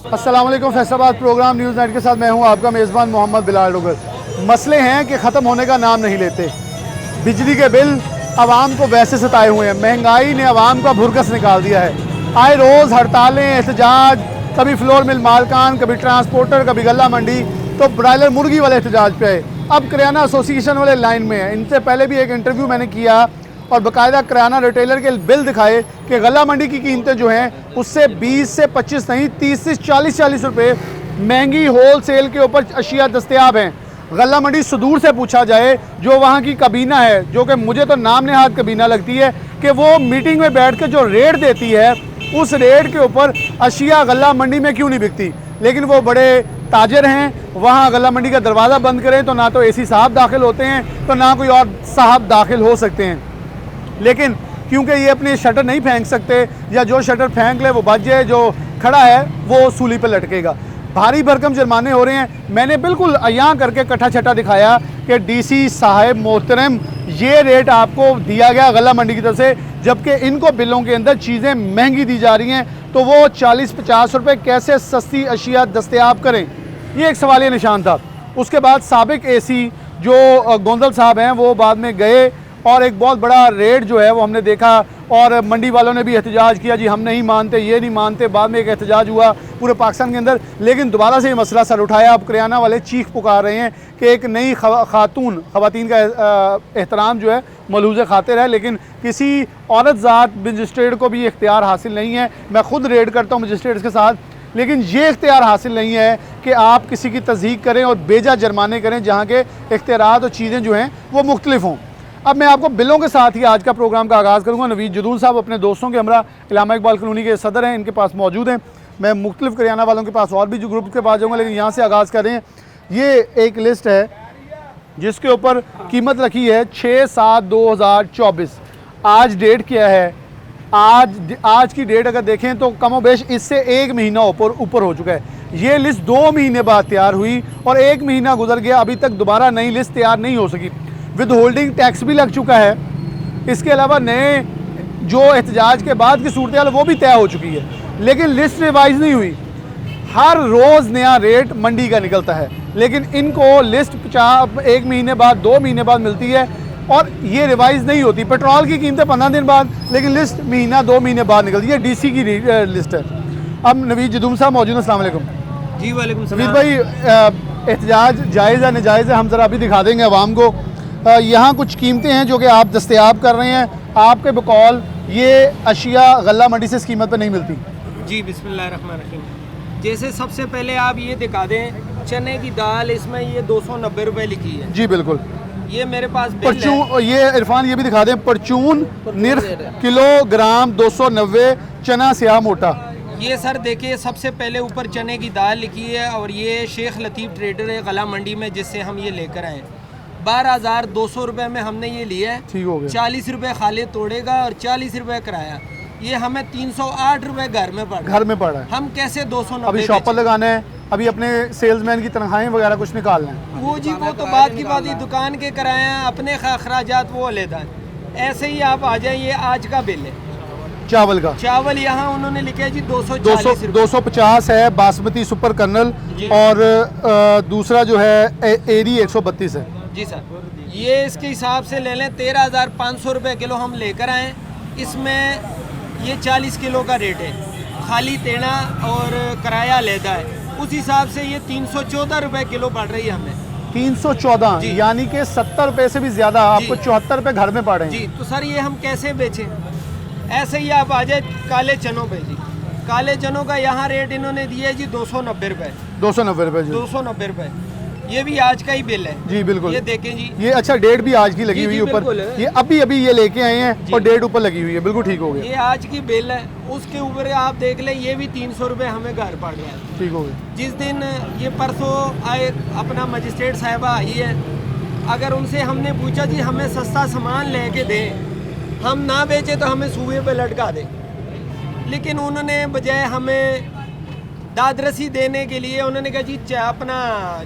अस्सलाम वालेकुम। Faisalabad programme news night के साथ मैं हूं आपका मेज़बान मोहम्मद बिलाल डोगर। मसले हैं कि ख़त्म होने का नाम नहीं लेते। बिजली के बिल आवाम को वैसे सताए हुए हैं, महंगाई ने आवाम का भुरकस निकाल दिया है। आए रोज़ हड़तालें, एहतजाज, कभी फ्लोर मिल मालकान, कभी ट्रांसपोर्टर, कभी गल्ला मंडी, तो ब्रायलर मुर्गी वाले एहतजाज पे आए। अब किराना एसोसिएशन वाले लाइन में है। इनसे पहले भी एक इंटरव्यू मैंने किया और बाकायदा किराना रिटेलर के बिल दिखाए कि गला मंडी की कीमतें जो हैं उससे 20 से 25 नहीं 30 से 40 रुपए महंगी होल सेल के ऊपर अशिया दस्तयाब हैं। गला मंडी सुदूर से पूछा जाए, जो वहाँ की कबीना है, जो कि मुझे तो नाम नेहाद कबीना लगती है, कि वो मीटिंग में बैठ के जो रेट देती है उस रेट के ऊपर अशिया गला मंडी में क्यों नहीं बिकती। लेकिन वो बड़े ताजर हैं, वहाँ गला मंडी का दरवाज़ा बंद करें तो ना तो एसी साहब दाखिल होते हैं, तो ना कोई और साहब दाखिल हो सकते हैं। लेकिन क्योंकि ये अपने शटर नहीं फेंक सकते, या जो शटर फेंक ले वो बच जाए, जो खड़ा है वो सूली पर लटकेगा। भारी भरकम जुर्माने हो रहे हैं। मैंने बिल्कुल अयां करके कट्ठा छट्टा दिखाया कि डीसी साहब मोहतरम, ये रेट आपको दिया गया गला मंडी की तरफ से, जबकि इनको बिलों के अंदर चीज़ें महंगी दी जा रही हैं, तो वो 40-50 रुपये कैसे सस्ती अशिया दस्तयाब करें, ये एक सवालिया निशान था। उसके बाद साबिक एसी जो गोंदल साहब हैं वो बाद में गए और एक बहुत बड़ा रेट जो है वो हमने देखा, और मंडी वालों ने भी एहतजाज किया, जी हम नहीं मानते, ये नहीं मानते। बाद में एक एहतजाज हुआ पूरे पाकिस्तान के अंदर, लेकिन दोबारा से ये मसला सर उठाया। अब किराना वाले चीख पुकार रहे हैं कि एक नई ख़वातीन का एहतराम जो है मलूज़ खातिर है, लेकिन किसी औरत ज़ात मजिस्ट्रेट को भी इख्तियार हासिल नहीं है। मैं ख़ुद रेड करता हूँ मजिस्ट्रेट्स के साथ, लेकिन ये इख्तियार हासिल नहीं है कि आप किसी की तस्दीक करें और बेजा जुर्माने करें जहाँ के इख्तियारात और चीज़ें जो हैं वो मुख्तलिफ हों। अब मैं आपको बिलों के साथ ही आज का प्रोग्राम का आगाज़ करूँगा। नवीद जदूल साहब अपने दोस्तों के हमरा इलामा इकबाल कॉलोनी के सदर हैं, इनके पास मौजूद हैं। मैं मुख्तलिफ करियाना वालों के पास और भी जो ग्रुप के पास जाऊँगा, लेकिन यहाँ से आगाज़ कर रहे हैं। ये एक लिस्ट है जिसके ऊपर कीमत रखी है 6/7/2024। आज डेट क्या है? आज की डेट अगर देखें तो कमोबेश इससे एक महीना ऊपर हो चुका है। ये लिस्ट 2 महीने बाद तैयार हुई और 1 महीना गुजर गया, अभी तक दोबारा नई लिस्ट तैयार नहीं हो सकी। विद होल्डिंग टैक्स भी लग चुका है। इसके अलावा नए जो एहतजाज के बाद की सूरत हाल वो भी तय हो चुकी है, लेकिन लिस्ट रिवाइज नहीं हुई। हर रोज़ नया रेट मंडी का निकलता है, लेकिन इनको लिस्ट 1 महीने बाद 2 महीने बाद मिलती है और ये रिवाइज नहीं होती। पेट्रोल की कीमतें 15 दिन बाद, लेकिन लिस्ट महीना 2 महीने बाद निकलती है। डीसी की लिस्ट है। अब नवीद जदूम साहब मौजूद हैं। अस्सलाम वालेकुम। जी वालेकुम सलाम। नवीद भाई, एहतजाज जायज़ है नजायज़ है, हम ज़रा अभी दिखा देंगे आवाम को। यहाँ कुछ कीमतें हैं जो कि आप दस्तयाब कर रहे हैं, आपके बकौल ये अशिया गल्ला मंडी से इस कीमत पर नहीं मिलती। जी बिस्मिल्लाहिर्रहमानिर्रहीम। जैसे सबसे पहले आप ये दिखा दें, चने की दाल इसमें ये 290 रुपये लिखी है। जी बिल्कुल। ये मेरे पास बिल है। परचून, ये इरफान ये भी दिखा दें, परचून निर्ख किलोग्राम 290, चना स्याह मोटा। ये सर देखिए, सबसे पहले ऊपर चने की दाल लिखी है और ये शेख लतीफ़ ट्रेडर है गला मंडी में, जिससे हम ये लेकर आए। 12,200 रुपये में हमने ये लिया है। ठीक हो गया। 40 रुपये खालिद तोड़ेगा और 40 रुपये किराया। ये हमें 308 रुपये घर में पड़ रहा है। हम कैसे 290? अभी शॉपर लगाना है, अभी अपने सेल्समैन की तनख्वाहें वगैरह कुछ निकालना है। वो जी वो तो बात की बात ही, दुकान के किराया अपने अखराजात वो लेता है। ऐसे ही आप आ जाए, ये आज का बिल है चावल का। चावल यहाँ उन्होंने लिखा है जी 250 है बासमती सुपर कर्नल, और दूसरा जो है एरी 132 है। जी सर, ये इसके हिसाब से ले लें 13,500 रुपये किलो हम लेकर आए। इसमें ये 40 किलो का रेट है, खाली तेना और किराया लेदा है। उस हिसाब से ये 314 रुपये किलो पड़ रही है हमें। 314, यानी कि 70 रुपये से भी ज़्यादा, आपको 74 रुपये घर में पड़ रहे हैं। जी, तो सर ये हम कैसे बेचें? ऐसे ही आप आ जाए काले चनों पे जी। काले चनों का यहाँ रेट इन्होंने दिया है जी 290 रुपये। 290 रुपये जी। 290 रुपये। ये भी आज का ही बिल है। जी बिल्कुल। ये देखें जी, ये अच्छा डेट भी आज की लगी हुई है ऊपर, ये अभी ये लेके आए हैं और डेट ऊपर लगी हुई है। बिल्कुल ठीक हो गया। ये आज की बिल है। उसके ऊपर आप देख लें, ये भी 300 रुपये हमें घर पड़ गया है। ठीक हो गया। जिस दिन ये परसों आए अपना मजिस्ट्रेट साहिबा आई है, अगर उनसे हमने पूछा जी हमें सस्ता सामान लेके दें, हम ना बेचे तो हमें सूबे पे लटका दें, लेकिन उन्होंने बजाय हमें दादरसी देने के लिए उन्होंने कहा जी अपना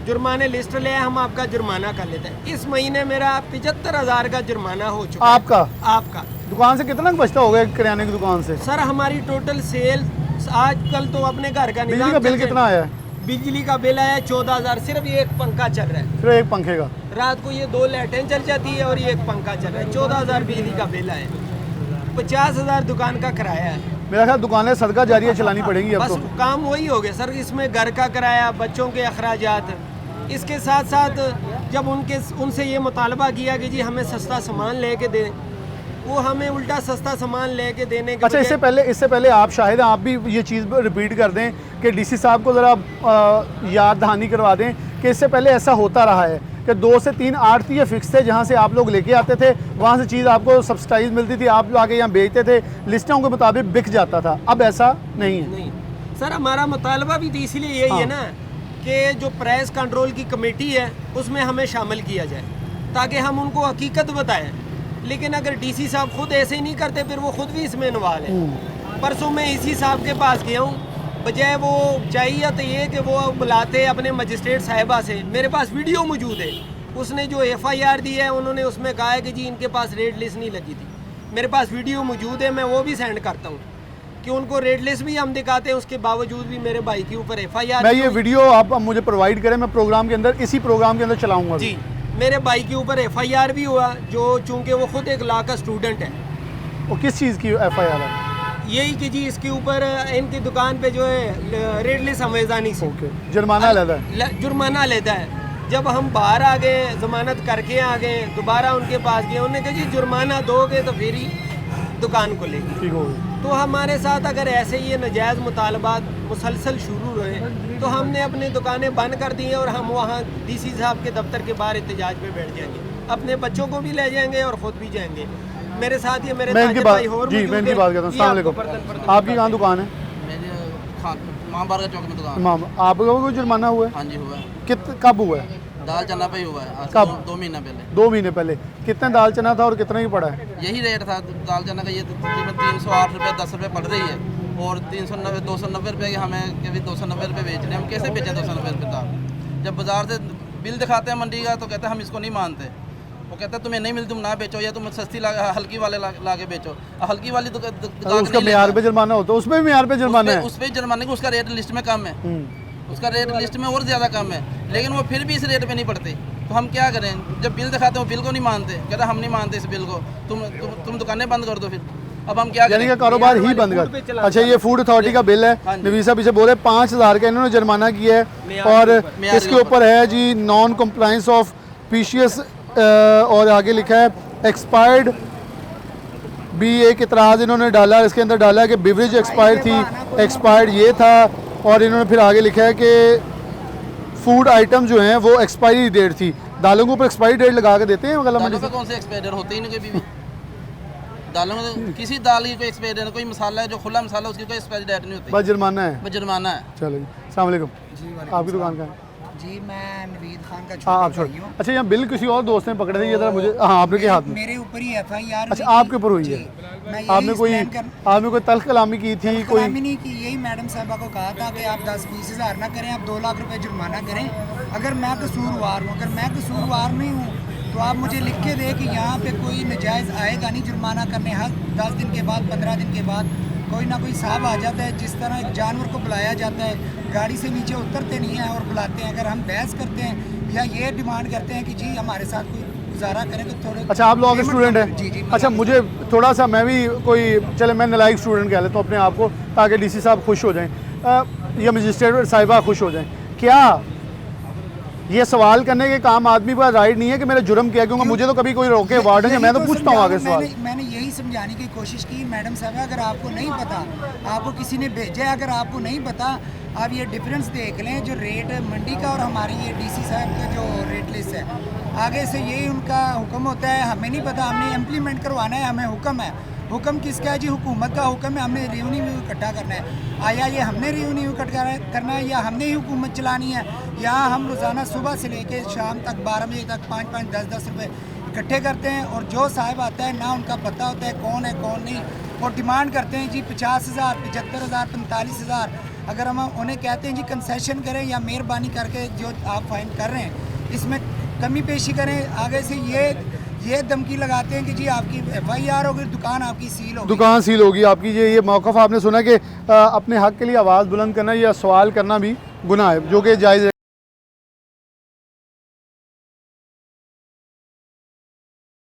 जुर्माने लिस्ट ले, हम आपका जुर्माना कर लेते हैं। इस महीने मेरा 75,000 का जुर्माना हो चुका है। आपका आपका दुकान से कितना बचता होगा किराने की दुकान से? सर हमारी टोटल सेल आजकल तो अपने घर का बिजली निजाम का बिल चलते- कितना आया है? बिजली का बिल आया 14,000, सिर्फ ये एक पंखा चल रहा है। सिर्फ एक पंखे का? रात को ये 2 लाइटें चल जाती है और ये एक पंखा चल रहा है। 14,000 बिजली का बिल आया, 50,000 दुकान का किराया है। मेरा ख्याल दुकानें सदका जारिया चलानी पड़ेंगी अब बस तो। काम वही हो गया सर, इसमें घर का किराया, बच्चों के अखराजात। इसके साथ साथ जब उनसे ये मुतालबा किया कि जी हमें सस्ता सामान लेके दें, वो हमें उल्टा सस्ता सामान लेके देने के अच्छा, इससे पहले आप शायद आप भी ये चीज़ रिपीट कर दें कि डीसी साहब को ज़रा याद दहानी करवा दें कि इससे पहले ऐसा होता रहा है कि 2 से 3 आड़ती फिक्स थे जहाँ से आप लोग लेके आते थे, वहाँ से चीज़ आपको सब्सिडाइज मिलती थी, आप आके यहाँ बेचते थे, लिस्टों के मुताबिक बिक जाता था। अब ऐसा नहीं है। नहीं सर, हमारा मुतालबा भी तो इसीलिए यही है ना कि जो प्राइस कंट्रोल की कमेटी है उसमें हमें शामिल किया जाए ताकि हम उनको हकीकत बताएं। लेकिन अगर डीसी साहब खुद ऐसे ही नहीं करते फिर वो खुद भी इसमें इन्वॉल्व है। परसों मैं इसी साहब के पास गया हूँ, बजाय वो चाहिए तो ये कि वो बुलाते अपने मजिस्ट्रेट साहिबा से, मेरे पास वीडियो मौजूद है, उसने जो FIR दी है उन्होंने उसमें कहा है कि जी इनके पास रेड लिस्ट नहीं लगी थी। मेरे पास वीडियो मौजूद है, मैं वो भी सेंड करता हूँ कि उनको रेड लिस्ट भी हम दिखाते हैं, उसके बावजूद भी मेरे भाई के ऊपर FIR। मैं ये वीडियो आप मुझे प्रोवाइड करें, मैं प्रोग्राम के अंदर इसी प्रोग्राम के अंदर चलाऊँगा जी। मेरे भाई के ऊपर FIR भी हुआ, जो चूँकि वो खुद एक लॉ का स्टूडेंट है। वो किस चीज़ की FIR है? यही कि जी इसके ऊपर इनकी दुकान पे जो है रेड लिस्ट संवेदानी से जुर्माना लेता है। जुर्माना लेता है। जब हम बाहर आ गए, जमानत करके आ गए, दोबारा उनके पास गए, उन्होंने कहा जी जुर्माना दोगे तो फिर ही दुकान खुलेगी। ठीक हो गया। तो हमारे साथ अगर ऐसे ही ये नाजायज़ मुतालबात मुसलसल शुरू रहे तो हमने अपनी दुकानें बंद कर दी हैं और हम वहाँ डीसी साहब के दफ्तर के बाहर एहतजाज पे बैठ जाएंगे, अपने बच्चों को भी ले जाएंगे और ख़ुद भी जाएंगे। मेरे साथ ये मेरे मैं इनकी बात और जी मैं इनकी बात करता हूँ। अस्सलाम वालेकुम। आपकी कहाँ दुकान है? मेरे माँ बारगा चौक में दुकान। इमाम, आपका कोई जुर्माना हुआ है? हाँ जी हुआ है। कब हुआ है? दाल चना पे ही हुआ है। आज कब? 2 महीना पहले। 2 महीने पहले। कितने दाल चना था और कितने की पड़ा है? यही रेट था दाल चना का। ये तकरीबन 308 रुपये 10 रुपये पड़ रही है और 390 290 रुपये की हमें कभी 290 रुपये बेच रहे हैं। हम कैसे बेचें 290 रुपये दाल? जब बाजार से बिल दिखाते हैं मंडी का तो कहते हैं हम इसको नहीं मानते। वो कहता है तुम्हें नहीं मिली, तुम ना बेचो या तुम सस्ती हल्की वाले ला के बेचो। हल्की वाली उसका मेयार पे जुर्माना होता है, उसमें भी मेयार पे जुर्माना है? उस पर जुर्माने का उसका रेट लिस्ट में कम है, उसका रेट लिस्ट में और ज़्यादा कम है, लेकिन वो फिर भी इस रेट पे नहीं पड़ते। तो हम क्या करें? जब बिल दिखाते हैं वो बिल को नहीं मानते, कहते हम नहीं मानते इस बिल को, तुम दुकानें बंद कर दो। फिर अब हम क्या करें? यानी कि कारोबार ही बंद कर। अच्छा, ये फूड अथॉरिटी का बिल है, नवीद साहब इसे बोले 5,000 का इन्होंने जुर्माना किया है और इसके ऊपर है जी नॉन कम्प्लाइंस ऑफ पीसीएस और आगे लिखा है एक्सपायर्ड भी। एक इतराज़ इन्होंने डाला, इसके अंदर डाला है कि बिवरेज एक्सपायर्ड थी, एक्सपायर्ड ये था, और इन्होंने फिर आगे लिखा है कि फूड आइटम जो हैं वो एक्सपायरी डेट थी। दालों के ऊपर एक्सपायरी डेट लगा के देते हैं? दालों पे कौन से एक्सपायरी डेट होते ही नहीं कोई भी। दालों में तो किसी दाल की कोई एक्सपायरी डेट, कोई मसाला है जो खुला मसाला उसकी कोई एक्सपायरी डेट नहीं होती, बस जुर्माना है। बस जुर्माना है। चलो जी, अस्सलाम वालेकुम। आपकी दुकान का है? जी मैं नवीद खान का हाँ आप छोटा छोड़। भाई हूँ। अच्छा, यहाँ बिल किसी और दोस्त ने पकड़े थे, ये जरा मुझे। हाँ, आपने के हाथ में? मेरे ऊपर ही FIR। अच्छा, आपके ऊपर हुई है? आपने कोई तल्ख कलामी की थी? कोई नहीं की। यही मैडम साहबा को कहा था कि आप 10-20 हज़ार ना करें, आप 2 लाख रुपए जुर्माना करें। अगर मैं कसूरवार हूँ, अगर मैं कसूरवार नहीं हूँ तो आप मुझे लिख के दें कि यहाँ पे कोई नजायज़ आएगा नहीं जुर्माना करने। हर 10 दिन के बाद 15 दिन के बाद कोई ना कोई साहब आ जाता है, जिस तरह एक जानवर को बुलाया जाता है, गाड़ी से नीचे उतरते नहीं हैं और बुलाते हैं। अगर हम बहस करते हैं या ये डिमांड करते हैं कि जी हमारे साथ कोई गुजारा करें तो थोड़े। अच्छा, आप लॉ के स्टूडेंट हैं? जी जी। अच्छा, मुझे थोड़ा सा, मैं भी कोई, चले मैं नालायक स्टूडेंट कह लेता हूँ अपने आप को, ताकि डीसी साहब खुश हो जाएं या मजिस्ट्रेट साहिबा खुश हो जाएं। क्या ये सवाल करने के काम आदमी पर राइट नहीं है कि मेरा जुर्म किया? क्योंकि मुझे तो कभी कोई रोके वार्डन है, मैं तो पूछता हूँ आगे सवाल। मैंने यही समझाने की कोशिश की मैडम साहब, अगर आपको नहीं पता, आपको किसी ने भेजा है, अगर आपको नहीं पता, आप ये डिफरेंस देख लें जो रेट मंडी का और हमारी ये डीसी साहब का जो रेट लिस्ट है, आगे से यही उनका हुक्म होता है। हमें नहीं पता, हमने इम्प्लीमेंट करवाना है, हमें हुक्म है। हुक्म किसका है जी? हुकूमत का हुक्म है, हमने रेवेन्यू इकट्ठा करना है। आया ये हमने रेवेन्यू इकट्ठा करना है या हमने ही हुकूमत चलानी है? यहाँ हम रोज़ाना सुबह से लेकर शाम तक 12 बजे तक 5-5 10-10 रुपये इकट्ठे करते हैं और जो साहब आता है ना उनका पता होता है कौन है कौन नहीं, और डिमांड करते हैं जी 50,000 75,000 45,000। अगर हम उन्हें कहते हैं जी कंसेशन करें या मेहरबानी करके जो आप फाइन कर रहे हैं इसमें कमी पेशी करें, आगे से ये ये धमकी लगाते हैं कि जी आपकी FIR होगी, दुकान आपकी सील होगी। दुकान सील होगी आपकी। ये मौक़िफ़ आपने सुना कि अपने हक़ के लिए आवाज़ बुलंद करना या सवाल करना भी गुनाह है, जो कि जायज़ है।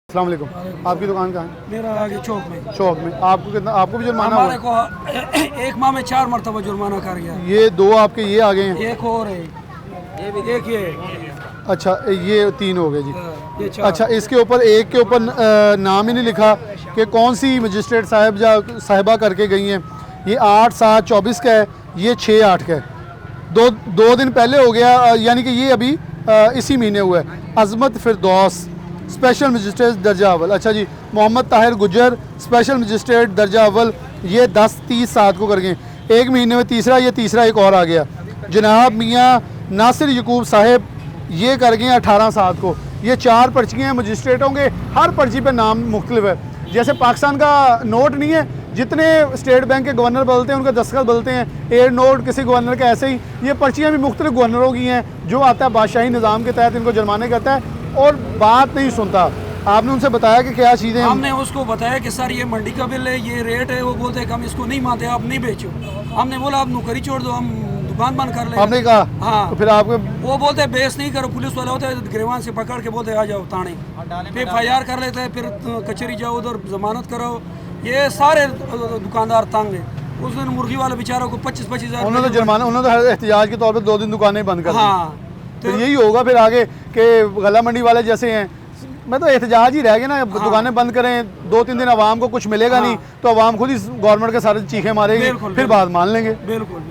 अस्सलाम वालेकुम, आपकी दुकान कहाँ है? मेरा आगे चौक में। चौक में। आपको कितना, आपको भी जुर्माना हमारे हुआ? को एक माह में 4 मरतबा जुर्माना कर गया। ये 2 आपके ये आ गए हैं। एक और है, एक ये अच्छा, ये 3 हो गए जी। ये 4। अच्छा, इसके ऊपर एक के ऊपर नाम ही नहीं लिखा कि कौन सी मजिस्ट्रेट साहब या साहिबा करके गई हैं। ये 8/7/24 का है, ये 6/8 का है। दो दिन पहले हो गया, यानी कि ये अभी इसी महीने हुआ है। अजमत फिरदौस स्पेशल मजिस्ट्रेट दर्जा अव्वल। अच्छा जी, मोहम्मद ताहिर गुजर स्पेशल मजिस्ट्रेट दर्जा अव्वल, ये 10/30/7 को कर गए। एक महीने में तीसरा, ये तीसरा एक और आ गया। जनाब मियाँ नासिर यकूब साहब, ये कर गए 18/7 को। ये 4 पर्चियाँ हैं मजिस्ट्रेटों के, हर पर्ची पे नाम मुख्तलिफ है। जैसे पाकिस्तान का नोट नहीं है, जितने स्टेट बैंक के गवर्नर बदलते हैं उनका दस्तखत बदलते हैं, एयर नोट किसी गवर्नर का, ऐसे ही ये पर्चियाँ भी मुख्तलिफ गवर्नरों की हैं। जो आता है बादशाही निज़ाम के तहत इनको जुर्माने करता है और बात नहीं सुनता। आपने उनसे बताया कि क्या चीज़ें? हमने उसको बताया कि सर ये मंडी का बिल है, ये रेट है। वो बोलते हैं कि हम इसको नहीं मानते, आप नहीं बेचो। हमने बोला आप नौकरी छोड़ दो, हम दुकान बंद कर ले। आपने कहा? हाँ। तो फिर आपके वो बोलते हैं बेस नहीं करो, पुलिस वाले होते हैं गिरवान से पकड़ के बोलते हैं आ जाओ थाने, फिर FIR कर लेते हैं, फिर कचहरी जाओ, उधर जमानत करो। ये सारे दुकानदार तंग है। उस दिन मुर्गी वाले बेचारों को 25-25 हज़ार उन्होंने जुर्माना, उन्होंने तो एहतियाज के तौर पर 2 दिन दुकानें बंद कर दी। हाँ, तो यही होगा फिर आगे कि गला मंडी वाले जैसे हैं, मैं तो एहतजाज ही रह गए ना। दुकानें बंद करें, 2-3 दिन आवाम को कुछ मिलेगा नहीं, तो आवाम खुद ही गवर्नमेंट के सारे चीखे मारेगी, फिर बात मान लेंगे। बिल्कुल।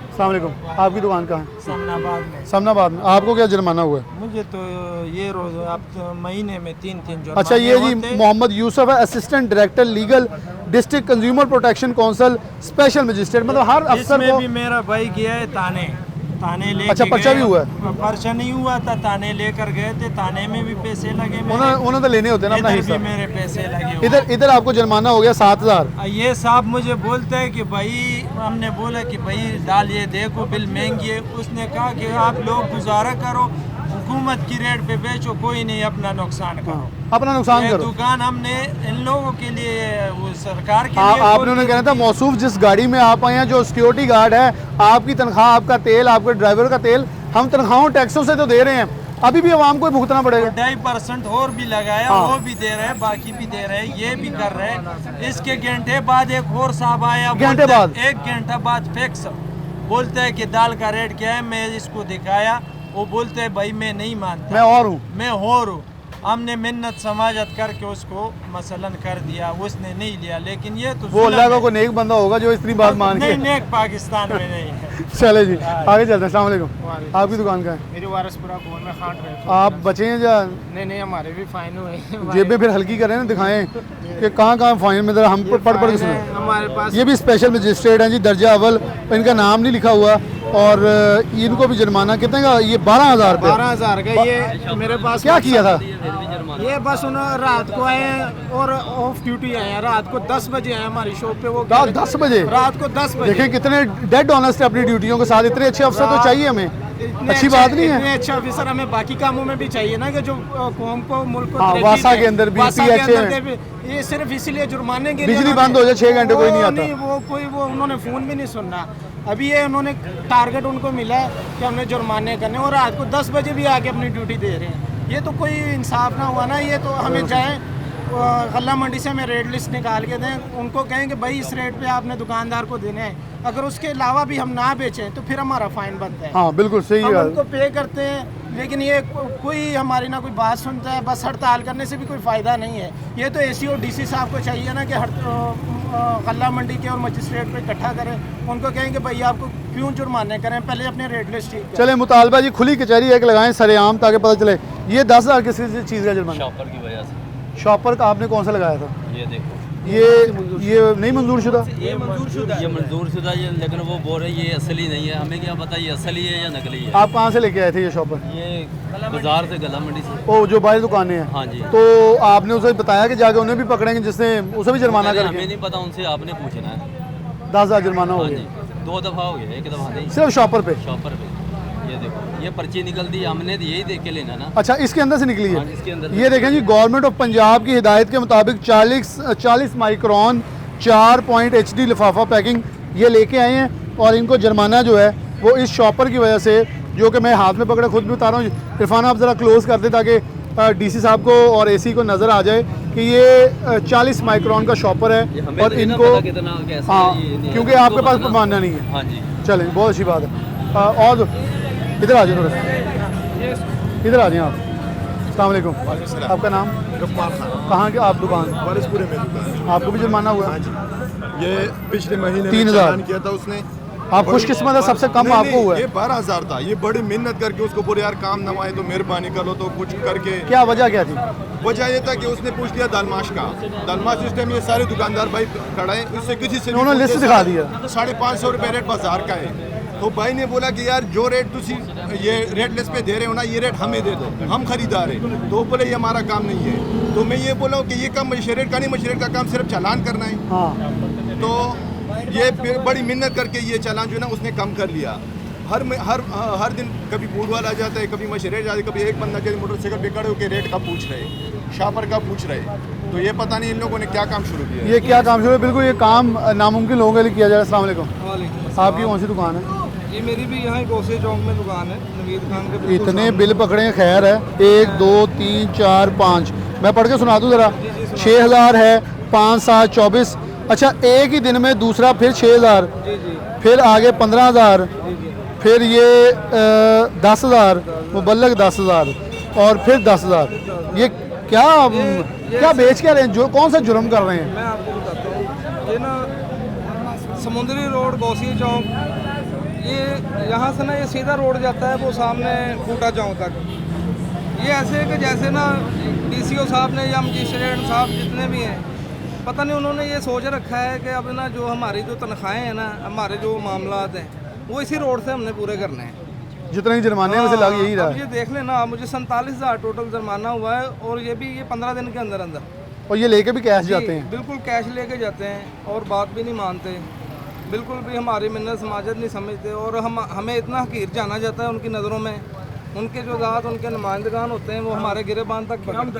अस्सलाम वालेकुम, आपकी दुकान कहाँ है? समनाबाद में। समनाबाद में। आपको क्या जुर्माना हुआ है? मुझे तो ये रोज आप तो महीने में 3-3 जुर्माने अच्छा, ये जी होते। मोहम्मद यूसुफ है, assistant director legal district consumer protection council special magistrate. मतलब हर अफसर इसमें को। भी मेरा भाई गया है ताने ले। अच्छा, पर्चा भी हुआ है? पर्चा नहीं हुआ था, ताने लेकर गए थे, ताने में भी पैसे लगे मेरे। उन्होंने तो लेने होते हैं ना अपना इधर हिस्सा। भी मेरे पैसे लगे हुए। इधर आपको जुर्माना हो गया 7,000। ये साहब मुझे बोलते हैं कि भाई, हमने बोला कि भाई डालिए, देखो बिल महंगी है। उसने कहा कि आप लोग गुजारा करो, हुकूमत की रेट पे बेचो, कोई नहीं, अपना नुकसान करो, अपना नुकसान ये करो। दुकान हमने इन लोगों के लिए, वो सरकार के लिए आपने उन्हें कहना था मौसूफ जिस गाड़ी में आप आए हैं, जो सिक्योरिटी गार्ड है, आपकी तनख्वाह, आपका तेल, आपके ड्राइवर का तेल, हम तनख्वाहों टैक्सों से तो दे रहे हैं, अभी भी आवाम को भुगतना पड़ेगा। 2.5% और भी लगाया, वो भी दे रहे हैं, बाकी भी दे रहे हैं, ये भी कर रहे हैं। इसके घंटे बाद एक और साहब आया, घंटे बाद? 1 घंटा बाद फिक्स बोलते हैं कि दाल का रेट क्या है। मैं इसको दिखाया, वो बोलते हैं भाई मैं नहीं मानता, मैं और हूँ, मैं और हूँ। हमने मिन्नत समाजत करके उसको मसलन कर दिया, उसने नहीं लिया। लेकिन ये तो वो अल्लाह का कोई नेक बंदा होगा जो इतनी बात मान के। नहीं, नेक पाकिस्तान में नहीं है। चले जी, आगे चलते हैं। अस्सलाम वालेकुम, आपकी दुकान का है? मेरी वारसपुरा गोल में खाट रहे। आप बचे हैं या नहीं, हमारे भी फाइन हुए। जेबें फिर हल्की करें ना, दिखाएं कि कहाँ फाइन में, जरा हम पढ़ के सुने। हमारे पास ये भी स्पेशल मजिस्ट्रेट हैं जी, दर्जा अव्वल, इनका नाम नहीं लिखा हुआ, और इनको भी जुर्माना कितने का? ये 12,000 रुपये। 12,000 का। ये मेरे पास क्या किया था? ये बस उन्होंने रात को आए हैं और ऑफ ड्यूटी आए हैं। रात को 10 बजे आए हमारी शॉप पे। वो 10 बजे? रात को 10 बजे। देखें कितने डेड ऑनेस्ट है अपनी ड्यूटियों के साथ। इतने अच्छे अफसर तो चाहिए हमें, अच्छी बात नहीं है? इतने अच्छे ऑफिसर हमें बाकी कामों में भी चाहिए ना, कि जो कौम को, मुल्क को तरक्की वासा दे। के अंदर भी, वासा के PHA अंदर भी। ये सिर्फ इसीलिए जुर्माने के लिए बिजली बंद हो जाए 6 घंटे कोई नहीं आता। वो उन्होंने फ़ोन भी नहीं सुनना। अभी ये उन्होंने टारगेट उनको मिला है कि हमने जुर्माने करने, और रात को 10 बजे भी आके अपनी ड्यूटी दे रहे हैं। ये तो कोई इंसाफ ना हुआ ना। ये तो हमें जाएँ गल्ला मंडी से हमें रेट लिस्ट निकाल के दें, उनको कहें कि भाई इस रेट पे आपने दुकानदार को देने हैं। अगर उसके अलावा भी हम ना बेचें तो फिर हमारा फाइन बनता है। हाँ बिल्कुल सही हम है। उनको पे करते हैं, लेकिन ये कोई हमारी ना कोई बात सुनता है। बस हड़ताल करने से भी कोई फ़ायदा नहीं है। ये तो AC और DC साहब को चाहिए ना कि गल्ला मंडी के और मजिस्ट्रेट को इकट्ठा करें, उनको कहेंगे भाई आपको क्यों जुर्माने करें, पहले अपने रेट लिस्ट ठीक करें। चले मुतालबा जी, खुली कचहरी एक लगाएं सरेआम, ताकि पता चले। ये 10,000 किसी चीज़ का जुर्माना? शॉपर की वजह से। शॉपर का आपने कौन सा लगाया था? ये देखो, ये नहीं मंजूर शुदा? ये मंजूर शुदा ये, लेकिन वो बोल रहे ये असली नहीं है। हमें क्या पता ये असली है या नकली है। आप कहाँ से लेके आए थे ये शॉपर? ये बाजार से, गला मंडी से। ओ, जो बाहर दुकानें हैं। हाँ जी। तो आपने उसे बताया कि जाके उन्हें भी पकड़ेंगे, जिसने उसे भी जुर्माना हमें करके? नहीं पता, उनसे आपने पूछना है। 10,000 जुर्माना हो हाँ गया? जी, 2 दफ़ा हो गया, 1 दफ़ा नहीं। सिर्फ शॉपर पे? शॉपर पे। ये ये देखो ये पर्ची निकलती है, हमने तो यही देख के लेना ना। अच्छा, इसके अंदर से निकली हाँ, इसके अंदर है। से। ये देखें जी, गवर्नमेंट ऑफ पंजाब की हिदायत के मुताबिक 40 माइक्रोन 4 पॉइंट HD लिफाफा पैकिंग ये लेके आए हैं, और इनको जुर्माना जो है वो इस शॉपर की वजह से, जो कि मैं हाथ में पकड़े खुद भी बता रहा हूँ। इरफान आप ज़रा क्लोज़ कर दे ताकि DC साहब को और AC को नज़र आ जाए कि ये 40 माइक्रोन का शॉपर ये है, हमें और तो नहीं ना इनको पता कितना कैसे हाँ, ये नहीं है। क्योंकि आपके पास इनको पैमाना नहीं है। हाँ जी। चलें, बहुत अच्छी बात है। और इधर आ जाए थोड़ा, इधर आ जाए आप। अस्सलाम वालेकुम, आपका नाम? कहाँ के आप दुकान? वारिसपुरे में दुकान। आपको भी जुर्माना हुआ? हाँ जी, ये पिछले महीने 3000 चालान किया था उसने। आप खुशकिस्मत है, सबसे कम नहीं, आपको नहीं, हुआ है। ये 12,000 था। ये बड़ी मेहनत करके उसको बोले यार काम ना आए तो मेहरबानी करो, तो कुछ करके। क्या वजह क्या थी? वजह ये था कि उसने पूछ लिया दालमाश का। दालमाश इस टाइम ये सारे दुकानदार भाई खड़े हैं, उससे किसी से उन्होंने लिस्ट दिखा दिया। 550 रुपये रेट बाजार का है। तो भाई ने बोला कि यार जो रेट तुसी ये रेट लिस्ट पे दे रहे हो ना, ये रेट हमें दे दो, हम खरीदार हैं। तो बोले ये हमारा काम नहीं है। तो मैं ये बोला कि ये काम मशरेट का नहीं, मशरेट का काम सिर्फ चालान करना है। हाँ, तो ये फिर बड़ी मेहनत करके ये चालान जो है ना उसने कम कर लिया। हर दिन कभी बूढ़ वाला आ जाता है, कभी मशरेट जाते, कभी एक बंदा के मोटरसाइकिल पे खड़े होकर रेट का पूछ रहे, शापर का पूछ रहे। तो ये पता नहीं इन लोगों ने क्या काम शुरू किया। ये क्या काम शुरू है? बिल्कुल ये काम नामुमकिन लोगों के लिए किया जा रहा है। अस्सलाम वालेकुम, आपकी कौन सी दुकान है? ये मेरी भी यहाँ गोसे चौक में दुकान है, नवीद खान के बिल्कुल इतने सामने। बिल पकड़े हैं, खैर है। 1 2 3 4 5, मैं पढ़ के सुना दूँ ज़रा। 6000 है, 5 7 24। अच्छा, एक ही दिन में दूसरा फिर 6000, फिर आगे 15000, फिर ये 10,000, मुबल्लग 10,000, और फिर 10,000। ये क्या बेच क्या रहे हैं? जो कौन सा जुर्म कर रहे हैं? मैं आपको बताता हूँ, ये ना समुद्री रोड गोसी चौक, ये यहाँ से ना ये सीधा रोड जाता है वो सामने खूटा चौक तक। ये ऐसे है कि जैसे ना DCO साहब ने या मजिस्ट्रेट साहब जितने भी हैं, पता नहीं उन्होंने ये सोच रखा है कि अब ना जो हमारी जो तनख्वाहें हैं ना, हमारे जो मामलात हैं, वो इसी रोड से हमने पूरे करने हैं। जितने जुर्माने हैं वैसे लग यही रहा अब है। ये देख लेना, मुझे 47,000 टोटल जुर्माना हुआ है, और ये भी ये 15 दिन के अंदर अंदर। और ये लेके भी कैश जी, जाते हैं? बिल्कुल कैश लेके जाते हैं, और बात भी नहीं मानते, बिल्कुल भी हमारी मिन्नत समाजत नहीं समझते, और हमें इतना हकीर जाना जाता है उनकी नज़रों में। उनके जो ज़ात उनके नुमाइंदगान होते हैं वो हमारे गिरेबान तक पकड़ते,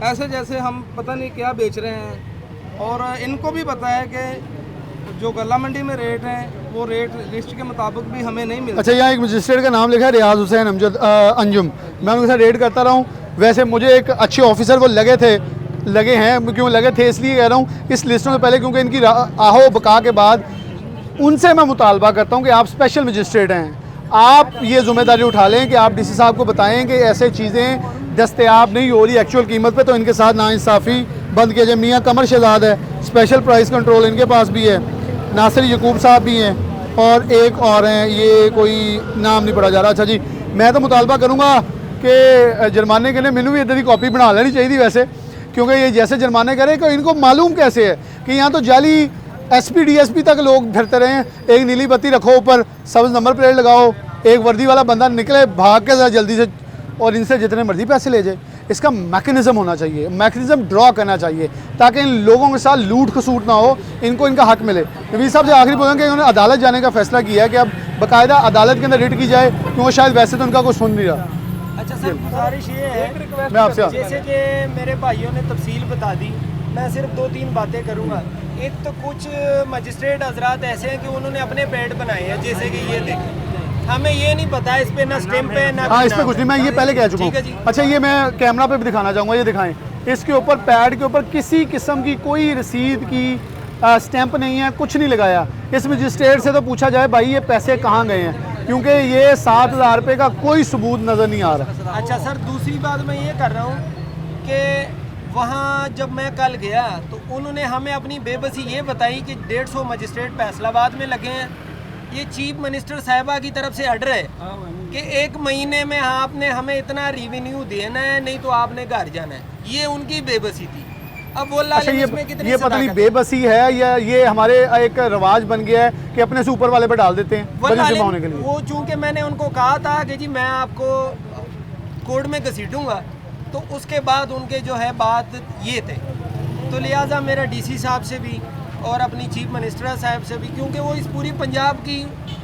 ऐसे जैसे हम पता नहीं क्या बेच रहे हैं। और इनको भी पता है कि जो गला मंडी में रेट हैं वो रेट लिस्ट के मुताबिक भी हमें नहीं मिलता। अच्छा, यहाँ एक मजिस्ट्रेट का नाम लिखा है, रियाज हुसैन अंजुम। मैं उनके साथ रेड करता रहा हूँ। वैसे मुझे एक अच्छे ऑफिसर वो लगे हैं। क्यों लगे थे इसलिए कह रहा हूँ, इस लिस्टों से पहले, क्योंकि इनकी आहो बका के बाद उनसे मैं मुतालबा करता हूँ कि आप स्पेशल मजिस्ट्रेट हैं, आप ये जिम्मेदारी उठा लें कि आप DC साहब को बताएं कि ऐसे चीज़ें दस्तयाब नहीं हो रही एक्चुअल कीमत पे, तो इनके साथ नाइंसाफ़ी बंद किया जाए। मियाँ कमर शहजाद है, स्पेशल प्राइस कंट्रोल इनके पास भी है। नासिर यकूब साहब भी हैं, और एक और हैं, ये कोई नाम नहीं पढ़ा जा रहा। अच्छा जी, मैं तो मुतालबा करूँगा कि जुर्माने के लिए मैंने भी इधर की कॉपी बना लेनी चाहिए वैसे, क्योंकि ये जैसे जुर्माने करें कि इनको मालूम कैसे है कि यहाँ तो जाली SP DSP तक लोग फिरते रहे हैं। एक नीली बत्ती रखो, ऊपर सब्ज़ नंबर प्लेट लगाओ, एक वर्दी वाला बंदा निकले भाग के ज़रा जल्दी से, और इनसे जितने मर्जी पैसे ले जाए। इसका मैकेनिज़्म होना चाहिए, मैकेनिज़्म ड्रॉ करना चाहिए, ताकि इन लोगों के साथ लूट खसूट ना हो, इनको इनका हक मिले। नवीद साहब से आखिरी बोलेंगे कि इन्होंने अदालत जाने का फैसला किया है कि अब बाकायदा अदालत के अंदर रिट की जाए, क्योंकि शायद वैसे तो उनका कोई सुन नहीं रहा। अच्छा सर, गुजारिश ये है, मैं आपसे जैसे कि मेरे भाइयों ने तफसील बता दी, मैं सिर्फ 2-3 बातें करूँगा। एक तो कुछ मजिस्ट्रेट हजरात ऐसे हैं कि उन्होंने अपने पेड बनाए हैं, जैसे कि ये देखें, हमें ये नहीं पता इस पे ना स्टैम्प है ना। हाँ, इस पे कुछ नहीं, मैं ये पहले कह चुका हूँ। अच्छा, ये मैं कैमरा पे भी दिखाना चाहूँगा, ये दिखाएं। इसके ऊपर पैड के ऊपर किसी किस्म की कोई रसीद की स्टैंप नहीं है, कुछ नहीं लगाया। इस मजिस्ट्रेट से तो पूछा जाए भाई ये पैसे कहाँ गए हैं, क्योंकि ये 7,000 रुपये का कोई सबूत नज़र नहीं आ रहा। अच्छा सर, दूसरी बात मैं ये कर रहा हूँ कि वहाँ जब मैं कल गया तो उन्होंने हमें अपनी बेबसी ये बताई कि 150 मजिस्ट्रेट फैसलाबाद में लगे हैं। ये चीफ मिनिस्टर साहिबा की तरफ से ऑर्डर है कि 1 महीने में आपने हमें इतना रेवेन्यू देना है, नहीं तो आपने घर जाना है। ये उनकी बेबसी थी। अब वो अच्छा, ये पता नहीं बेबसी है या ये हमारे एक रवाज बन गया है कि अपने से ऊपर वाले पे डाल देते हैं बजट जमा होने के लिए। वो चूँकि मैंने उनको कहा था कि जी मैं आपको कोर्ट में घसीटूँगा, तो उसके बाद उनके जो है बात ये थे, तो लिहाजा मेरा DC साहब से भी और अपनी चीफ मिनिस्टर साहब से भी, क्योंकि वो इस पूरी पंजाब की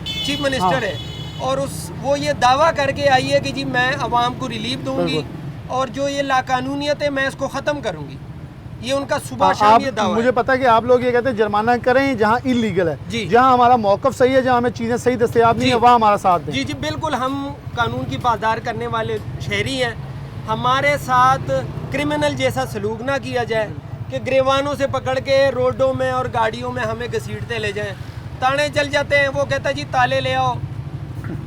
चीफ मिनिस्टर है, और वो ये दावा करके आई है कि जी मैं अवाम को रिलीफ दूंगी और जो ये लाकानूनियत है मैं इसको ख़त्म करूंगी। ये उनका सुबह शाम ये दावा मुझे है। पता है कि आप लोग ये कहते हैं जुर्माना करें जहाँ इलीगल है, जी। जहाँ हमारा मौक़िफ़ सही है, जहाँ हमें चीज़ें सही दस्तयाब नहीं है, वहाँ हमारा साथ दें। जी जी बिल्कुल, हम कानून की पासदार करने वाले शहरी हैं। हमारे साथ क्रिमिनल जैसा सलूक ना किया जाए कि गिरवानों से पकड़ के रोडों में और गाड़ियों में हमें घसीटते ले जाएं। ताने चल जाते हैं, वो कहता है जी ताले ले आओ,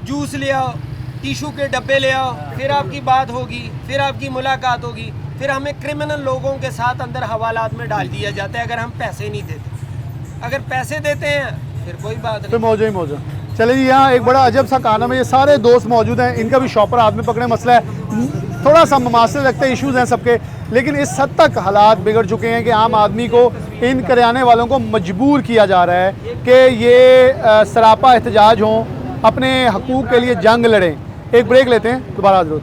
जूस ले आओ, टिशू के डब्बे ले आओ, फिर आपकी बात होगी, फिर आपकी मुलाकात होगी, फिर हमें क्रिमिनल लोगों के साथ अंदर हवालात में डाल दिया जाता है अगर हम पैसे नहीं देते। अगर पैसे देते हैं फिर कोई बात नहीं, फिर मौजूद ही मौजूद। चलिए जी, यहाँ एक बड़ा अजब सा कानम है, ये सारे दोस्त मौजूद हैं, इनका भी शॉपर हाथ में पकड़े मसला है, थोड़ा सा ममासिल लगते हैं, इश्यूज़ हैं सबके, लेकिन इस हद तक हालात बिगड़ चुके हैं कि आम आदमी को, इन करियाने वालों को मजबूर किया जा रहा है कि ये सरापा एहतजाज हों, अपने हकूक़ के लिए जंग लड़ें। एक ब्रेक लेते हैं, दोबारा ज़रूर।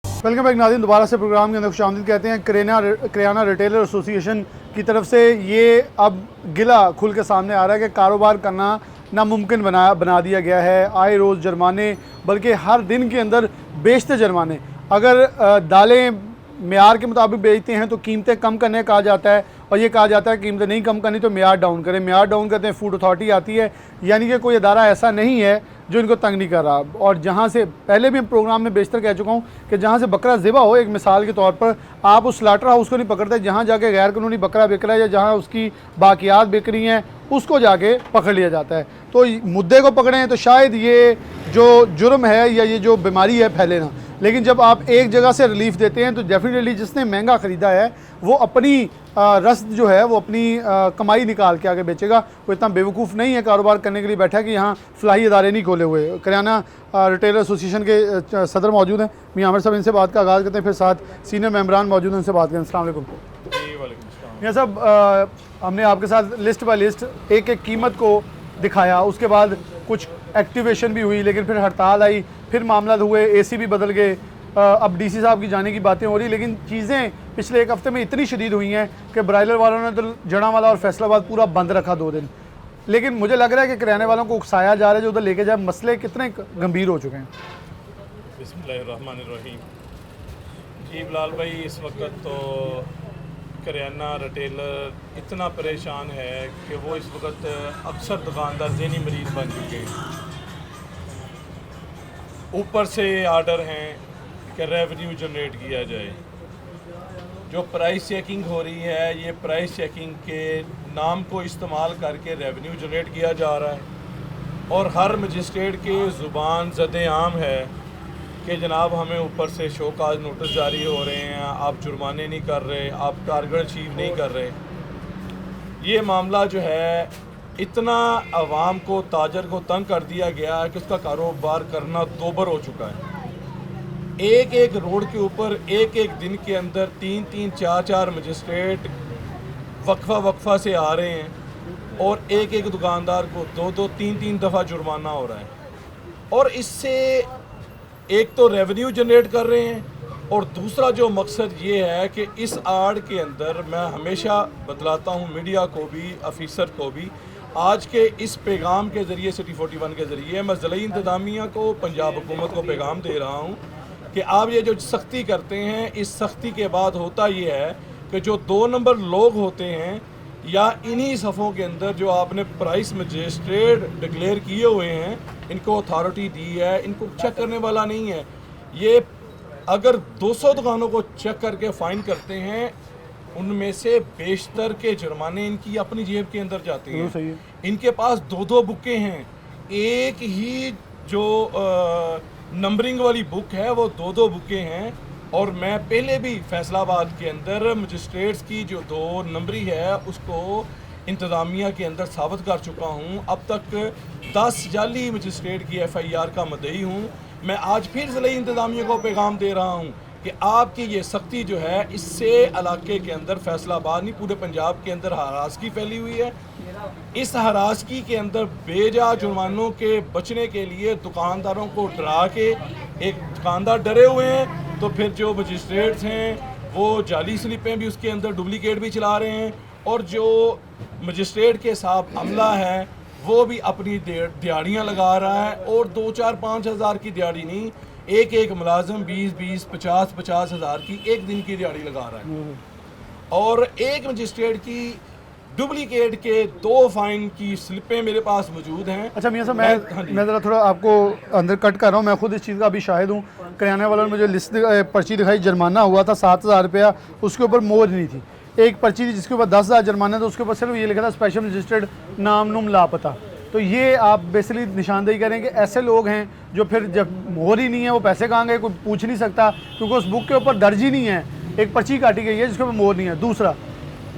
वेलकम बैक नाज़रीन, दोबारा से प्रोग्राम के अंदर खुशामदीद कहते हैं। करियाना रिटेलर एसोसिएशन की तरफ से ये अब गिला खुल के सामने आ रहा है कि कारोबार करना नामुमकिन बना दिया गया है। आए रोज़ जुर्माने, बल्कि हर दिन के अंदर बेचते जुर्माने। अगर दालें मेयार के मुताबिक बेचते हैं तो कीमतें कम करने कहा जाता है, और ये कहा जाता है कीमतें नहीं कम करनी तो मेयार डाउन करें। मेयार डाउन करते हैं, फूड अथॉरिटी आती है, यानी कि कोई अदारा ऐसा नहीं है जो इनको तंग नहीं कर रहा। और जहाँ से पहले भी हम प्रोग्राम में बेशतर कह चुका हूँ कि जहाँ से बकरा ज़िबा हो, एक मिसाल के तौर पर आप उस स्लाटर हाउस को नहीं पकड़ते जहाँ जाके गैर कानूनी बकरा बिक रहा है या जहाँ उसकी बाकियात बिक रही हैं, उसको जाके पकड़ लिया जाता है। तो मुद्दे को पकड़ें तो शायद ये जो जुर्म है या ये जो बीमारी है फैले ना। लेकिन जब आप एक जगह से रिलीफ देते हैं तो डेफिनेटली जिसने महंगा ख़रीदा है वो अपनी रस्द जो है वो अपनी कमाई निकाल के आगे बेचेगा। वो इतना बेवकूफ़ नहीं है कारोबार करने के लिए बैठा कि यहाँ फलाही इदारे नहीं खोले हुए। करियाना रिटेलर एसोसिएशन के सदर मौजूद हैं, मियां आमिर साहब, इनसे बात का आगाज़ करते हैं, फिर साथ सीनियर मेम्बरान मौजूद हैं, उनसे बात करें। अस्सलाम वालेकुम। मियां साहब, हमने आपके साथ लिस्ट बाय लिस्ट एक एक कीमत को दिखाया, उसके बाद कुछ एक्टिवेशन भी हुई, लेकिन फिर हड़ताल आई, फिर मामला हुए, AC भी बदल गए, अब DC साहब की जाने की बातें हो रही, लेकिन चीज़ें पिछले एक हफ़्ते में इतनी शदीद हुई हैं कि ब्राइलर वालों ने तो जड़ांवाला और फैसलाबाद पूरा बंद रखा 2 दिन। लेकिन मुझे लग रहा है कि किराने वालों को उकसाया जा रहा है जो उधर लेके जाए। मसले कितने गंभीर हो चुके हैं? बिस्मिल्लाहिर्रहमानिर्रहीम। जी बिलाल भाई, इस वक्त तो करियाना रिटेलर इतना परेशान है कि वो इस वक्त अक्सर दुकानदार ज़हनी मरीज़ बन चुके हैं। ऊपर से आर्डर हैं कि रेवेन्यू जनरेट किया जाए। जो प्राइस चेकिंग हो रही है, ये प्राइस चेकिंग के नाम को इस्तेमाल करके रेवेन्यू जनरेट किया जा रहा है, और हर मजिस्ट्रेट के ज़ुबान ज़द-ए-आम है कि जनाब हमें ऊपर से शोकाज नोटिस जारी हो रहे हैं, आप जुर्माने नहीं कर रहे, आप टारगेट अचीव नहीं कर रहे। ये मामला जो है इतना आवाम को, ताजर को तंग कर दिया गया है कि उसका कारोबार करना दोबर हो चुका है। एक एक रोड के ऊपर एक एक दिन के अंदर 3-3, 4-4 मजिस्ट्रेट वक्फा से आ रहे हैं, और एक एक दुकानदार को 2-2, 3-3 दफ़ा जुर्माना हो रहा है। और इससे एक तो रेवेन्यू जनरेट कर रहे हैं, और दूसरा जो मकसद ये है कि इस आड़ के अंदर, मैं हमेशा बतलाता हूँ मीडिया को भी, ऑफिसर को भी, आज के इस पैगाम के ज़रिए, सिटी 41 के ज़रिए मैं ज़िला इंतज़ामिया को, पंजाब हुकूमत को पैगाम दे रहा हूँ कि आप ये जो सख्ती करते हैं, इस सख्ती के बाद होता ये है कि जो 2 नंबर लोग होते हैं, या इन्हीं सफ़ों के अंदर जो आपने प्राइस मजिस्ट्रेट डिक्लेयर किए हुए हैं, इनको अथॉरिटी दी है, इनको चेक करने वाला नहीं है। ये अगर 200 दुकानों को चेक करके फ़ाइन करते हैं, उनमें से बेशतर के जुर्माने इनकी अपनी जेब के अंदर जाते हैं। इनके पास 2-2 बुकें हैं, एक ही जो नंबरिंग वाली बुक है वो 2-2 बुकें हैं। और मैं पहले भी फैसलाबाद के अंदर मजिस्ट्रेट्स की जो 2 नंबरी है उसको इंतज़ामिया के अंदर साबित कर चुका हूँ। अब तक 10 जाली मजिस्ट्रेट की FIR का मुद्दई हूँ। मैं आज फिर ज़िला इंतज़ामिया को पैगाम दे रहा हूँ कि आपकी ये सख्ती जो है, इससे इलाके के अंदर, फैसलाबाद नहीं पूरे पंजाब के अंदर हरासगी फैली हुई है। इस हरासगी के अंदर बेजा जुर्मानों के बचने के लिए दुकानदारों को डरा के, एक दुकानदार डरे हुए हैं तो फिर जो मजिस्ट्रेट्स हैं वो जाली स्लिपें भी उसके अंदर डुप्लीकेट भी चला रहे हैं, और जो मजिस्ट्रेट के साथ अमला है वो भी अपनी दिहाड़ियाँ लगा रहा है, और 2-4-5 हज़ार की दिहाड़ी नहीं, एक मुलाजम 20-20, 50-50 हज़ार की एक दिन की दिहाड़ी लगा रहा है। और एक मजिस्ट्रेट की डुप्लीकेट के 2 फाइन की स्लिपें मेरे पास मौजूद हैं। अच्छा मियां साहब, मैं ज़रा थोड़ा आपको अंदर कट कर रहा हूँ, मैं खुद इस चीज़ का अभी शाहिद हूँ। किराने वालों ने मुझे लिस्ट पर्ची दिखाई, जुर्माना हुआ था 7,000 रुपया, उसके ऊपर मोहर नहीं थी। एक पर्ची थी जिसके ऊपर 10,000 जुर्माना था, उसके ऊपर सिर्फ ये लिखा था स्पेशल मजिस्ट्रेट नाम नुम लापता। तो ये आप बेसिकली निशानदेही करें कि ऐसे लोग हैं जो फिर जब मोहर ही नहीं है वो पैसे कहाँ गए, कोई पूछ नहीं सकता, क्योंकि उस बुक के ऊपर दर्ज ही नहीं है, एक पर्ची काटी गई है जिसके ऊपर मोहर नहीं है। दूसरा,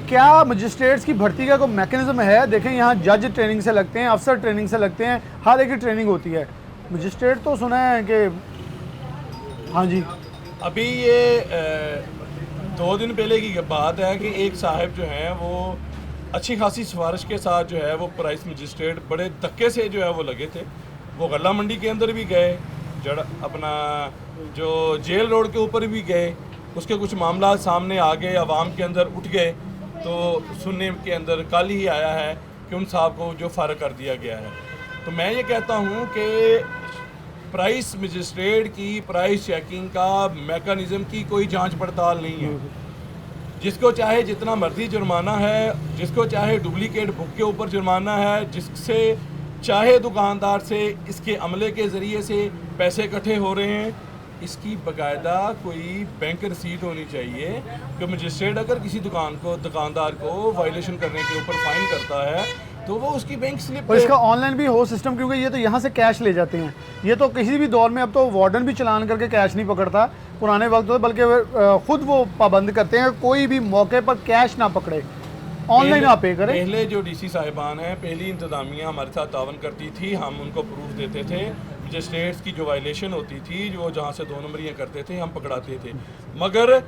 क्या मजिस्ट्रेट्स की भर्ती का कोई मैकेनिज्म है? देखें यहाँ जज ट्रेनिंग से लगते हैं, अफसर ट्रेनिंग से लगते हैं, हर एक की ट्रेनिंग होती है। मजिस्ट्रेट तो सुना है कि हाँ जी, अभी ये 2 दिन पहले की बात है कि एक साहब जो हैं वो अच्छी खासी सिफारिश के साथ जो है वो प्राइस मजिस्ट्रेट बड़े धक्के से जो है वो लगे थे। वो गला मंडी के अंदर भी गए, अपना जो जेल रोड के ऊपर भी गए, उसके कुछ मामला सामने आ गए, आवाम के अंदर उठ गए। तो सुनने के अंदर कल ही आया है कि उन साहब को जो फारग कर दिया गया है। तो मैं ये कहता हूँ कि प्राइस मजिस्ट्रेट की प्राइस चेकिंग का मेकनिज़म की कोई जांच पड़ताल नहीं है। जिसको चाहे जितना मर्जी जुर्माना है, जिसको चाहे डुप्लीकेट बुक के ऊपर जुर्माना है, जिससे चाहे दुकानदार से इसके अमले के ज़रिए से पैसे इकट्ठे हो रहे हैं, इसकी बाकायदा कोई बैंक रसीद होनी चाहिए कि मजिस्ट्रेट अगर किसी दुकानदार को वायलेशन करने के ऊपर फाइन करता है तो वो उसकी बैंक स्लिप। और इसका ऑनलाइन भी हो सिस्टम, क्योंकि ये तो यहाँ से कैश ले जाते हैं। ये तो किसी भी दौर में अब तो वार्डन भी चलान करके कैश नहीं पकड़ता, पुराने वक्त तो बल्कि खुद वो पाबंद करते हैं कोई भी मौके पर कैश ना पकड़े, ऑनलाइन आप पे करें। पहले जो डीसी साहिबान हैं, पहली इंतज़ामिया हमारे साथ तावन करती थी, हम उनको प्रूफ देते थे। मजिस्ट्रेट्स की जो वायलेशन होती थी, जो जहाँ से 2 नंबरियाँ करते थे, हम पकड़ाते थे। मगर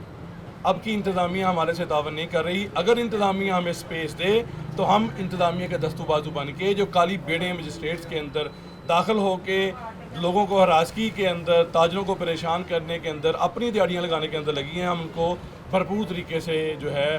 अब की इंतज़ामिया हमारे से तावन नहीं कर रही। अगर इंतज़ामिया हमें स्पेस दे तो हम इंतज़ामिया के दस्तू बाजू बन के जो काली बेड़े मजिस्ट्रेट्स के अंदर दाखिल हो के लोगों को हरासगी के अंदर, ताजरों को परेशान करने के अंदर, अपनी दिहाड़ियाँ लगाने के अंदर लगी हैं, हम उनको भरपूर तरीके से जो है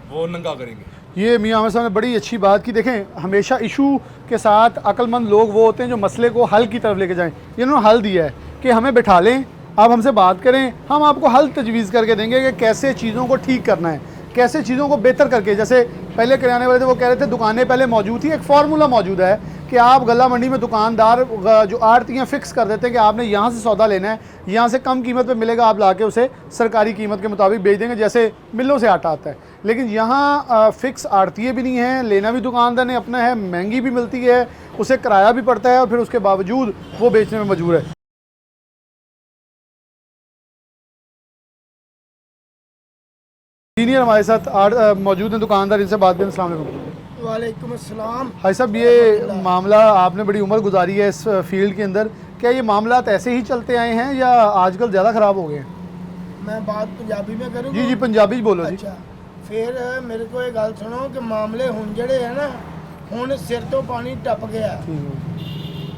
वो नंगा करेंगे। ये मियां आमिर साहब ने बड़ी अच्छी बात की। देखें, हमेशा इशू के साथ अक्लमंद लोग वो होते हैं जो मसले को हल की तरफ लेके जाएं। इन्होंने हल दिया है कि हमें बिठा लें, आप हमसे बात करें, हम आपको हल तजवीज़ करके देंगे कि कैसे चीज़ों को ठीक करना है, कैसे चीज़ों को बेहतर करके। जैसे पहले किराने वाले थे वो कह रहे थे दुकानें पहले मौजूद थी, एक फार्मूला मौजूद है कि आप गला मंडी में दुकानदार जो आड़तियाँ फ़िक्स कर देते हैं कि आपने यहाँ से सौदा लेना है, यहाँ से कम कीमत पे मिलेगा, आप लाके उसे सरकारी कीमत के मुताबिक बेच देंगे, जैसे मिलों से आटा आता है। लेकिन यहाँ फ़िक्स आड़तियाँ भी नहीं हैं, लेना भी दुकानदार ने अपना है, महंगी भी मिलती है, उसे किराया भी पड़ता है और फिर उसके बावजूद वो बेचने में मजबूर है। सीनियर हमारे साथ मौजूद हैं दुकानदार, इनसे बात करें। अस्सलाम वालेकुम। वालेकुम अस्सलाम। भाई साहब, ये मामला आपने बड़ी उम्र गुजारी है इस फील्ड के अंदर, क्या ये मामला ऐसे ही चलते आए हैं या आजकल ज़्यादा ख़राब हो गए हैं? मैं बात पंजाबी में करूँ? जी पंजाबी बोलो। अच्छा, फिर मेरे को ये गल सुनो कि मामले हुण जड़े है ना, हुण सिर तो पानी टप गया।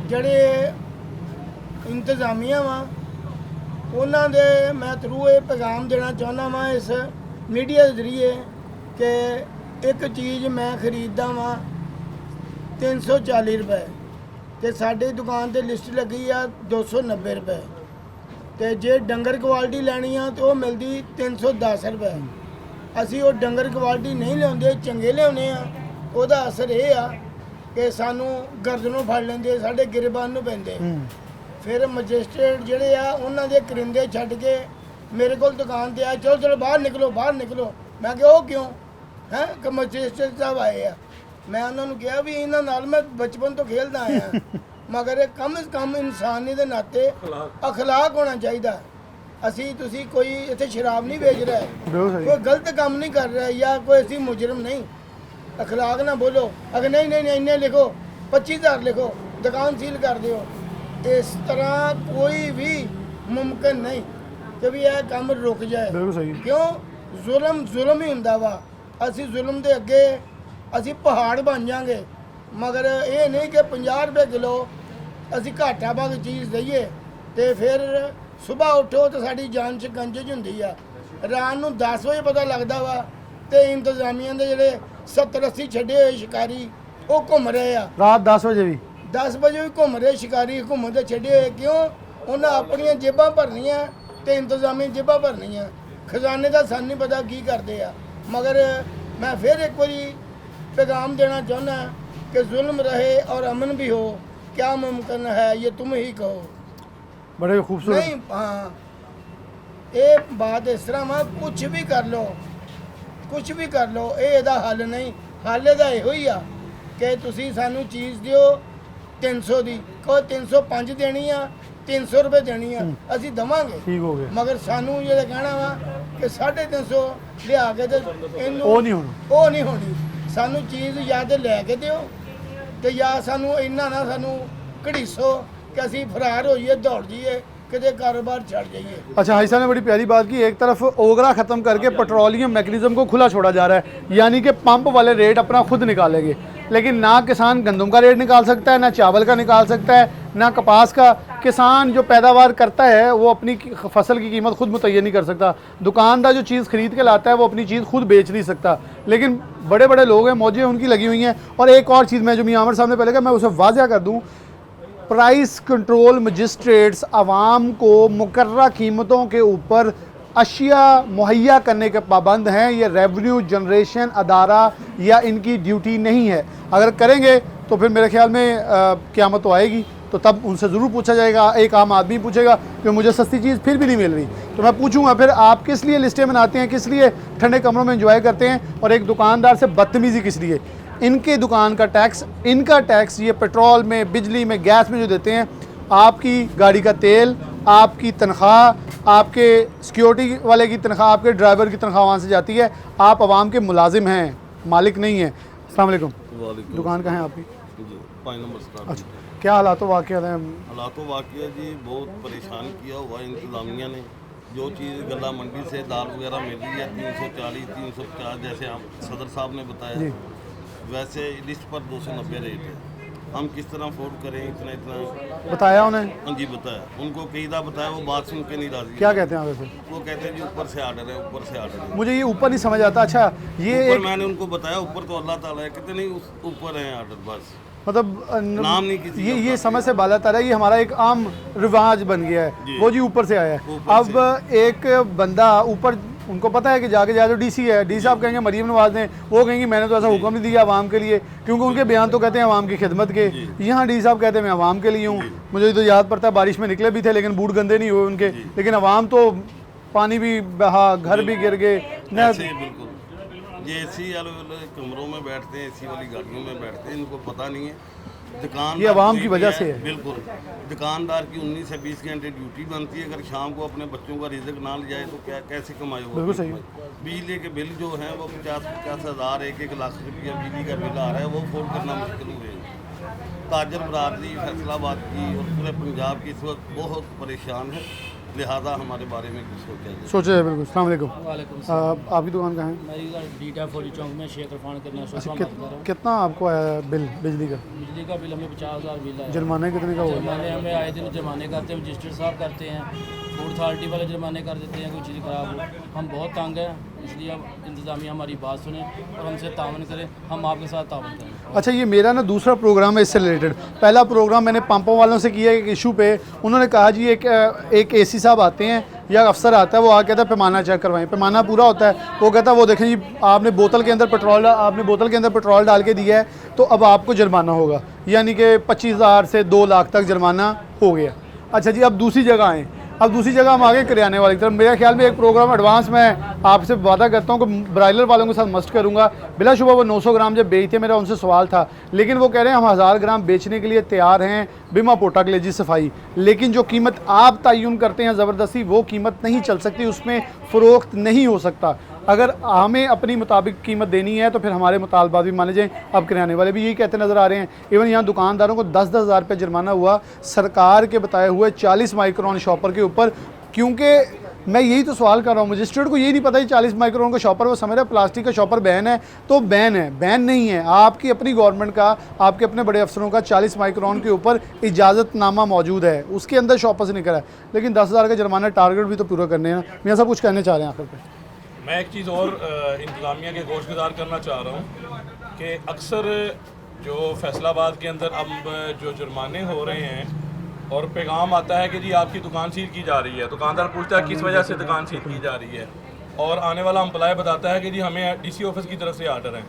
जड़े इंतजामिया वा उन्हां दे मैं थरू ये पैगाम देना चाहना वा इस मीडिया के जरिए कि एक चीज़ मैं खरीददा वा 340 रुपए ते साडी दुकान ते लिस्ट लगी आ 290 रुपए, ते जे डंगर क्वालिटी लैनी आ तो मिलती 310 रुपए। असी वो डंगर क्वालिटी नहीं लियाते, चंगे लियाने आ, ਉਹਦਾ असर ये आ कि सानू गर्दनों फड़ लेंदे, साडे गिरबान नूं पैंदे। फिर मजिस्ट्रेट जिहड़े आ उन्हां दे करिंदे छड्ड के मेरे को दुकान ते आए, चलो चलो बाहर निकलो बाहर निकलो। मैं कहा वो क्यों है कि मजिस्ट्रेट साहब आए आ। मैं उन्होंने कहा भी इन्हां नाल मैं बचपन तो खेलदा आया, मगर कम से कम इंसानी दे नाते अखलाक होना चाहिए। असी तुसी कोई इत्थे शराब नहीं बेच रहा है, कोई गलत काम नहीं कर रहा है, या कोई असी मुजरम नहीं। अखलाक ना बोलो, अगर नहीं नहीं नहीं इन्हें लिखो 25,000 लिखो, दुकान सील कर दियो। इस तरह कोई भी मुमकिन नहीं कि भी यह काम रुक जाए। क्यों? जुल्म ही हुंदा वा। असी जुल्म दे अगे असी पहाड़ बन जाएंगे, मगर ये नहीं कि 50 रुपए किलो असी घाटा भाग चीज़ दईए तो फिर सुबह उठो तो साड़ी जान शिकंजे च हुंदी आ। रात नूं 10 बजे पता लगता वा तो इंतजामिया के जिहड़े 70-80 ਛੱਡੇ ਹੋਏ ਸ਼ਿਕਾਰੀ ਉਹ ਘੁੰਮ ਰਹੇ ਆ रात 10 बजे भी 10 ਵਜੇ ਵੀ ਘੁੰਮ ਰਹੇ ਸ਼ਿਕਾਰੀ ਘੁੰਮਦੇ ਛੱਡੇ ਹੋਏ ਕਿਉਂ ਉਹਨਾਂ ਆਪਣੀਆਂ ਜੇਬਾਂ ਭਰਨੀਆਂ ਤੇ ਇੰਤਜ਼ਾਮੀ ਜੇਬਾਂ ਭਰਨੀਆਂ ਖਜ਼ਾਨੇ ਦਾ ਸਾਨੂੰ ਨਹੀਂ ਪਤਾ ਕੀ ਕਰਦੇ ਆ ਮਗਰ ਮੈਂ ਫਿਰ ਇੱਕ ਵਾਰੀ पैगाम देना चाहना कि जुल्म रहे और अमन भी हो क्या मुमकिन है ये तुम ही कहो बड़े खूबसूरत नहीं हाँ ये बात इस तरह वा कुछ भी कर लो ये ਇਹਦਾ ਹੱਲ ਨਹੀਂ ਹੱਲ ਇਹਦਾ ਇਹੋ ਹੀ ਆ ਕਿ ਤੁਸੀਂ ਸਾਨੂੰ ਚੀਜ਼ ਦਿਓ 300 ਦੀ ਕੋਈ 305 ਦੇਣੀ ਆ 300 ਰੁਪਏ ਦੇਣੀ ਆ ਅਸੀਂ ਦਵਾਂਗੇ ठीक हो गया ਮਗਰ ਸਾਨੂੰ ਇਹ ਕਹਿਣਾ ਵਾ ਕਿ 350 ਲਿਆ ਕੇ ਤੇ ਇਹਨੂੰ ਉਹ ਨਹੀਂ ਹੋਣੀ ਸਾਨੂੰ ਚੀਜ਼ ਜਾਂ ਤੇ ਲੈ ਕੇ ਦਿਓ ਤੇ ਜਾਂ ਸਾਨੂੰ ਇੰਨਾ ਨਾ ਸਾਨੂੰ ਘੜੀਸੋ ਕਿ ਅਸੀਂ ਫਰਾਰ ਹੋਈਏ ਦੌੜ ਜਾਈਏ किते कारोबार छड़ जाइए। अच्छा हाई साहब ने बड़ी प्यारी बात की, एक तरफ ओगरा ख़त्म करके पेट्रोलियम मैकेनिज्म को खुला छोड़ा जा रहा है, यानी कि पंप वाले रेट अपना खुद निकालेंगे, लेकिन ना किसान गंदम का रेट निकाल सकता है, ना चावल का निकाल सकता है, ना कपास का। किसान जो पैदावार करता है वो अपनी फसल की कीमत खुद मुतय्यन नहीं कर सकता। दुकानदार जो चीज़ खरीद के लाता है वो अपनी चीज़ खुद बेच नहीं सकता, लेकिन बड़े बड़े लोग हैं, मौजें उनकी लगी हुई हैं। और एक और चीज़ मैं जो मियां आमिर साहब ने पहले कहा, मैं उसे वाज़ह कर दूँ, प्राइस कंट्रोल मजिस्ट्रेट्स आवाम को मुकर्रर कीमतों के ऊपर अशिया मुहैया करने के पाबंद हैं। ये रेवेन्यू जनरेशन अदारा या इनकी ड्यूटी नहीं है। अगर करेंगे तो फिर मेरे ख्याल में क़यामत तो आएगी, तो तब उनसे ज़रूर पूछा जाएगा। एक आम आदमी पूछेगा कि मुझे सस्ती चीज़ फिर भी नहीं मिल रही, तो मैं पूछूंगा फिर आप किस लिए लिस्टें बनाते हैं, किस लिए ठंडे कमरों में एंजॉय करते हैं, और एक दुकानदार से बदतमीज़ी किस लिए। इनके दुकान का टैक्स, इनका टैक्स ये पेट्रोल में, बिजली में, गैस में जो देते हैं, आपकी गाड़ी का तेल, आपकी तनख्वाह, आपके सिक्योरिटी वाले की तनख्वाह, आपके ड्राइवर की तनख्वाह वहाँ से जाती है। आप आवाम के मुलाजिम हैं, मालिक नहीं हैं। अस्सलाम वालेकुम। दुकान कहाँ है आपकी? 5 नंबर स्टार। अच्छा, क्या हालात वाक़या हैं? हालात वाक़या जी बहुत परेशान किया हुआ इंतज़ामिया ने। जो चीज़ गला मंडी से दाल वगैरह मिल रही है 340, 350 जैसे आप सदर साहब ने बताया, वैसे लिस्ट पर 290 रेट है। हम किस तरह अफोर्ड करें इतना बताया उन्हें? हाँ जी बताया, उनको कई दफ़ा बताया, वो बात सुन के नहीं राजी। क्या कहते हैं वैसे? वो कहते हैं जी ऊपर से आर्डर है, ऊपर से आर्डर है। मुझे ये ऊपर नहीं समझ आता। अच्छा ये मैंने उनको बताया ऊपर तो अल्लाह ताला है, कहते नहीं ऊपर है आर्डर, बस मतलब नाम नहीं किसी ये समय से बाला तारा, ये हमारा एक आम रिवाज बन गया है। वो जी ऊपर से आया है। अब एक बंदा ऊपर, उनको पता है कि जाके जो डीसी है, डी साहब कहेंगे मरीम नवाज ने, वो कहेंगे मैंने तो ऐसा हुक्म नहीं दिया आवाम के लिए, क्योंकि उनके बयान तो कहते हैं आवाम की खिदमत के। यहाँ डी साहब कहते हैं मैं आवाम के लिए हूँ। मुझे तो याद पड़ता है बारिश में निकले भी थे, लेकिन बूट गंदे नहीं हुए उनके, लेकिन आवाम तो पानी भी बहा, घर भी गिर गए। बिल्कुल ये एसी वाले कमरों में बैठते हैं, एसी वाली गाड़ियों में बैठते हैं, इनको पता नहीं है। दुकान ये आवाम की वजह से है। बिल्कुल, दुकानदार की 19 से 20 घंटे ड्यूटी बनती है, अगर शाम को अपने बच्चों का रिजक ना ले जाए तो क्या कैसे कमाए वो? बिल्कुल सही। बिजली के बिल जो हैं वो 50-50 हज़ार, 1-1 लाख रुपया बिजली का बिल आ रहा है, वो अफोर्ड करना मुश्किल हुए। ताजर बरादरी फैसलाबाद की और पूरे पंजाब की इस वक्त बहुत परेशान है, लिहाजा हमारे बारे में कुछ सोचा है। बिल्कुल। अस्सलाम वालेकुम। आपकी दुकान कहाँ है? मेरी डीटा फौजी चौक में शेख इरफान करना। अच्छा, कितना आपको आया बिल बिजली का? बिजली का बिल हमें 50,000 बिल आया। जुर्माने कितने का हुआ? जुर्माने हमें आए दिन जुर्माने करते हैं, रजिस्टर साहब करते हैं, फूड अथॉरिटी वाले जुर्माने कर देते हैं कोई चीज़ ख़राब हो। हम बहुत तंग हैं, इसलिए अब इंतज़ामिया हमारी बात सुने और हमसे तावन करें, हम आपके साथ तावन करें। अच्छा, ये मेरा ना दूसरा प्रोग्राम है इससे रिलेटेड। पहला प्रोग्राम मैंने पंपों वालों से किया एक इशू पे, उन्होंने कहा जी एक एसी साहब आते हैं या अफसर आता है, वो आ कहता है पैमाना चेक करवाएं। पैमाना पूरा होता है, वो कहता है वो देखें जी आपने बोतल के अंदर पेट्रोल डाल के दिया है, तो अब आपको जुर्माना होगा, यानी कि 25,000 से 2 लाख तक जुर्माना हो गया। अच्छा जी, अब दूसरी जगह आएँ। अब दूसरी जगह हम आगे करियाने वाली तरफ। मेरे ख्याल में एक प्रोग्राम एडवांस मैं आपसे वादा करता हूँ कि ब्राइलर वालों के साथ मस्ट करूँगा। बिलाशुबा वो 900 ग्राम जब बेचते, मेरा उनसे सवाल था, लेकिन वो कह रहे हैं हम 1000 ग्राम बेचने के लिए तैयार हैं बिमा पोटा कलेजी सफाई, लेकिन जो कीमत आप तयन करते हैं ज़बरदस्ती, वो कीमत नहीं चल सकती, उसमें फ़रोख्त नहीं हो सकता। अगर हमें अपनी मुताबिक कीमत देनी है तो फिर हमारे मुतालबात भी माने जाएँ। अब किराने वाले भी यही कहते नज़र आ रहे हैं। इवन यहाँ दुकानदारों को 10-10 हज़ार रुपये जुर्माना हुआ सरकार के बताए हुए 40 माइक्रोन शॉपर के ऊपर, क्योंकि मैं यही तो सवाल कर रहा हूँ, मजिस्ट्रेट को यही नहीं पता 40 माइक्रोन का शॉपर, वो समझ रहा है प्लास्टिक का शॉपर बैन है, तो बैन है, बैन नहीं है। आपकी अपनी गवर्नमेंट का, आपके अपने बड़े अफसरों का 40 माइक्रोन के ऊपर इजाज़तनामा मौजूद है, उसके अंदर शॉपर से निकला है, लेकिन 10,000 का जुर्माना टारगेट भी तो पूरा करने हैं। मियां साहब कुछ कहने चाह रहे हैं आखिर पे? मैं एक चीज़ और इंतज़ामिया के गोशगुजार करना चाह रहा हूँ कि अक्सर जो फैसलाबाद के अंदर अब जो जुर्माने हो रहे हैं और पैगाम आता है कि जी आपकी दुकान सील की जा रही है, दुकानदार पूछता है किस वजह से दुकान सील की जा रही है, और आने वाला एम्प्लॉय बताता है कि जी हमें डीसी ऑफिस की तरफ से आर्डर है।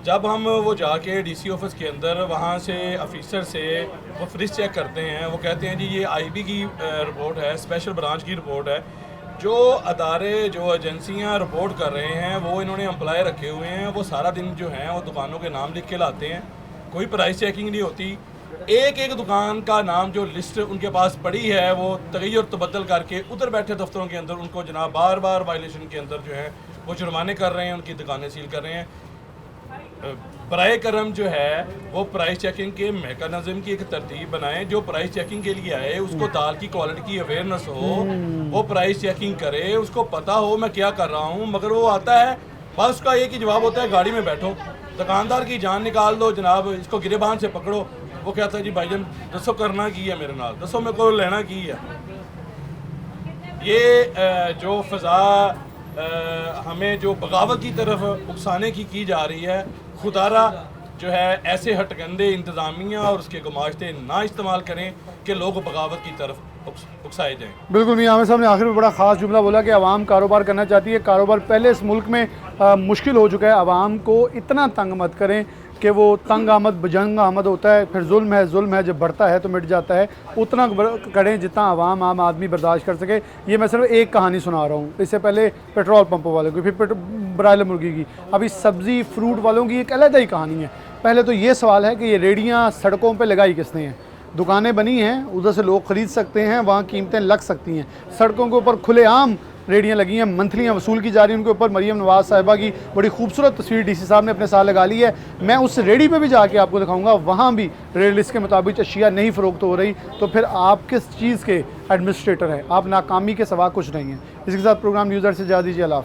जब हम वो जाके डीसी ऑफिस के अंदर वहाँ से ऑफिसर से वो फ्रिज चेक करते हैं, वो कहते हैं जी ये आईबी की रिपोर्ट है, स्पेशल ब्रांच की रिपोर्ट है। जो अदारे जो एजेंसियाँ रिपोर्ट कर रहे हैं वो इन्होंने एम्प्लॉय रखे हुए हैं, वो सारा दिन जो हैं वो दुकानों के नाम लिख के लाते हैं, कोई प्राइस चेकिंग नहीं होती। एक एक दुकान का नाम जो लिस्ट उनके पास पड़ी है वो तगैर और तबद्दल करके उधर बैठे दफ्तरों के अंदर उनको जनाब बार बार वायलेशन के अंदर जो है वो जुर्माने कर रहे हैं, उनकी दुकानें सील कर रहे हैं। बराए करम जो है वो प्राइस चेकिंग के मेकनिज़म की एक तरतीब बनाएं, जो प्राइस चेकिंग के लिए आए उसको दाल की क्वालिटी की अवेयरनेस हो, वो प्राइस चेकिंग करे, उसको पता हो मैं क्या कर रहा हूँ। मगर वो आता है बस उसका एक ही जवाब होता है गाड़ी में बैठो, दुकानदार की जान निकाल दो जनाब, इसको गिरेबान से पकड़ो। वो कहता है जी भाईजान दसो करना की है मेरे नाल, दसो मेरे को लेना की है। ये जो फ़ज़ा हमें जो बगावत की तरफ उकसाने की जा रही है, खुदारा जो है ऐसे हटगंदे इंतज़ामिया और उसके गुमाश्ते ना इस्तेमाल करें कि लोग बगावत की तरफ उकसाए जाएँ। बिल्कुल मियां आमिर साहब ने आखिर में बड़ा ख़ास जुमला बोला कि आवाम कारोबार करना चाहती है, कारोबार पहले इस मुल्क में मुश्किल हो चुका है, आवाम को इतना तंग मत करें कि वो तंग आमद बजंग आमद होता है, फिर जुल्म है जब बढ़ता है तो मिट जाता है, उतना करें जितना आवाम आम आदमी बर्दाश्त कर सके। ये मैं सिर्फ एक कहानी सुना रहा हूँ, इससे पहले पेट्रोल पंपों वालों की, फिर ब्रायलर मुर्गी की, अभी सब्ज़ी फ्रूट वालों की एक अलग ही कहानी है। पहले तो ये सवाल है कि ये रेडियाँ सड़कों पर लगाई किसने हैं? दुकानें बनी हैं, उधर से लोग ख़रीद सकते हैं, वहाँ कीमतें लग सकती हैं, सड़कों के ऊपर खुलेआम रेडियाँ लगी हैं, मंथलियाँ वसूल की जा रही हैं उनके ऊपर। मरीम नवाज़ साहिबा की बड़ी खूबसूरत तस्वीर डीसी साहब ने अपने साथ लगा ली है। मैं उस रेडी पे भी जाके आपको दिखाऊंगा, वहाँ भी रेट लिस्ट के मुताबिक अशिया नहीं फ़रोख्त हो रही, तो फिर आप किस चीज़ के एडमिनिस्ट्रेटर हैं? आप नाकामी के सिवा कुछ नहीं हैं। इसके साथ प्रोग्राम न्यूज़ से जा दीजिए। अल्लाह।